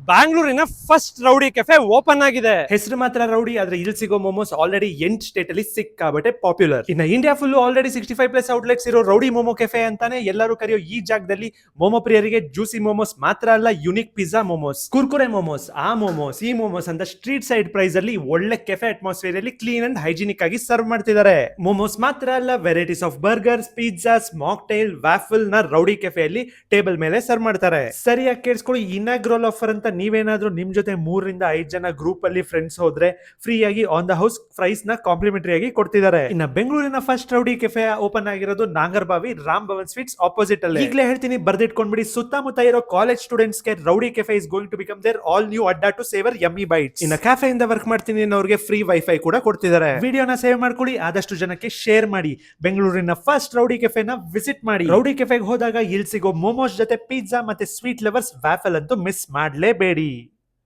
ಬ್ಯಾಂಗ್ಳೂರಿನ first Rowdy Cafe open ಆಗಿದೆ. ಹೆಸರು ಮಾತ್ರ ರೌಡಿ, ಆದ್ರೆ ಇಲ್ಲಿ ಸಿಗೋ ಮೋಮೋಸ್ ಆಲ್ರೆಡಿ 8 ಸ್ಟೇಟ್ ಅಲ್ಲಿ ಸಿಕ್ಕಾಬಟ್ಟೆ ಪಾಪ್ಯುಲರ್. ಇನ್ನ ಇಂಡಿಯಾ ಫುಲ್ ಆಲ್ರೆಡಿ 65+ ಔಟ್ಲೆಟ್ಸ್ ಇರೋ ರೌಡಿ ಮೋಮೋ ಕೆಫೆ ಅಂತಾನೆ ಎಲ್ಲರೂ ಕರೆಯೋ ಈ ಜಾಗದಲ್ಲಿ ಮೋಮೋ ಪ್ರಿಯರಿಗೆ ಜ್ಯೂಸಿ ಮೋಮೋಸ್ ಮಾತ್ರ ಅಲ್ಲ, ಯುನಿಕ್ ಪಿಜ್ಜಾ ಮೋಮೋಸ್, ಕುರ್ಕುರೆ ಮೋಮೋಸ್, ಆ ಮೋಮೋಸ್ ಈ ಮೋಮೋಸ್ ಅಂತ ಸ್ಟ್ರೀಟ್ ಸೈಡ್ ಪ್ರೈಸ್ ಅಲ್ಲಿ ಒಳ್ಳೆ ಕೆಫೆ ಅಟ್ಮಾಸ್ಫಿಯರ್ ಅಲ್ಲಿ ಕ್ಲೀನ್ ಅಂಡ್ ಹೈಜಿನಿಕ್ ಆಗಿ ಸರ್ವ್ ಮಾಡ್ತಿದ್ದಾರೆ. ಮೋಮೋಸ್ ಮಾತ್ರ ಅಲ್ಲ, varieties of burgers, pizzas, mocktail, waffle ನ ರೌಡಿ ಕೆಫೆ ಅಲ್ಲಿ ಟೇಬಲ್ ಮೇಲೆ ಸರ್ವ್ ಮಾಡ್ತಾರೆ. ಸರಿಯಾಗಿ ಕೇಳಿಸ್ಕೊಳ್ಳಿ, ಇನಾಗ್ರಲ್ ಆಫರ್ ಅಂತ ನೀವೇನಾದ್ರೂ ನಿಮ್ ಜೊತೆ 3-5 ಜನ ಗ್ರೂಪ್ ಅಲ್ಲಿ ಫ್ರೆಂಡ್ಸ್ ಹೋದ್ರೆ ಫ್ರೀ ಆಗಿ ಆನ್ ದ ಹೌಸ್ ಪ್ರೈಸ್ ನ ಕಾಂಪ್ಲಿಮೆಂಟರಿ ಆಗಿ ಕೊಡ್ತಿದ್ದಾರೆ. ಇನ್ನ ಬೆಂಗಳೂರಿನ ಫಸ್ಟ್ ರೌಡಿ ಕೆಫೆ ಓಪನ್ ಆಗಿರೋದು ನಾಗರಬಾವಿ ರಾಮ್ ಭವನ್ ಸ್ವೀಟ್ಸ್ ಆಪೋಸಿಟ್ ಅಲ್ಲಿ. ಈಗಲೇ ಹೇಳ್ತೀನಿ, ಬರ್ದಿಟ್ಕೊಂಡ್ಬಿಡಿ. ಸುತ್ತಮುತ್ತ ಇರೋ ಕಾಲೇಜ್ ಸ್ಟೂಡೆಂಟ್ಸ್ ಗೆ Rowdy Cafe is going to become their all new adda to savour yummy bites. ಇನ್ನ ಕೆಫೆ ಇಂದ ವರ್ಕ್ ಮಾಡ್ತೀನಿ ಅನ್ನೋರಿಗೆ ಫ್ರೀ ವೈಫೈ ಕೂಡ ಕೊಡ್ತಿದ್ದಾರೆ. ವಿಡಿಯೋನ ಸೇವ್ ಮಾಡ್ಕೊಳ್ಳಿ, ಆದಷ್ಟು ಜನಕ್ಕೆ ಶೇರ್ ಮಾಡಿ. ಬೆಂಗಳೂರಿನ ಫಸ್ಟ್ ರೌಡಿ ಕೆಫೆನ ವಿಸಿಟ್ ಮಾಡಿ. ರೌಡಿ ಕೆಫೆಗೆ ಹೋದಾಗ ಇಲ್ಲಿ ಸಿಗೋ ಮೋಮೋಸ್ ಜೊತೆ ಪಿಜ್ಜಾ ಮತ್ತೆ ಸ್ವೀಟ್ ಲವರ್ಸ್ ವ್ಯಾಫಲ್ ಅಂತೂ ಮಿಸ್ ಮಾಡಲೇಬೇಡಿ.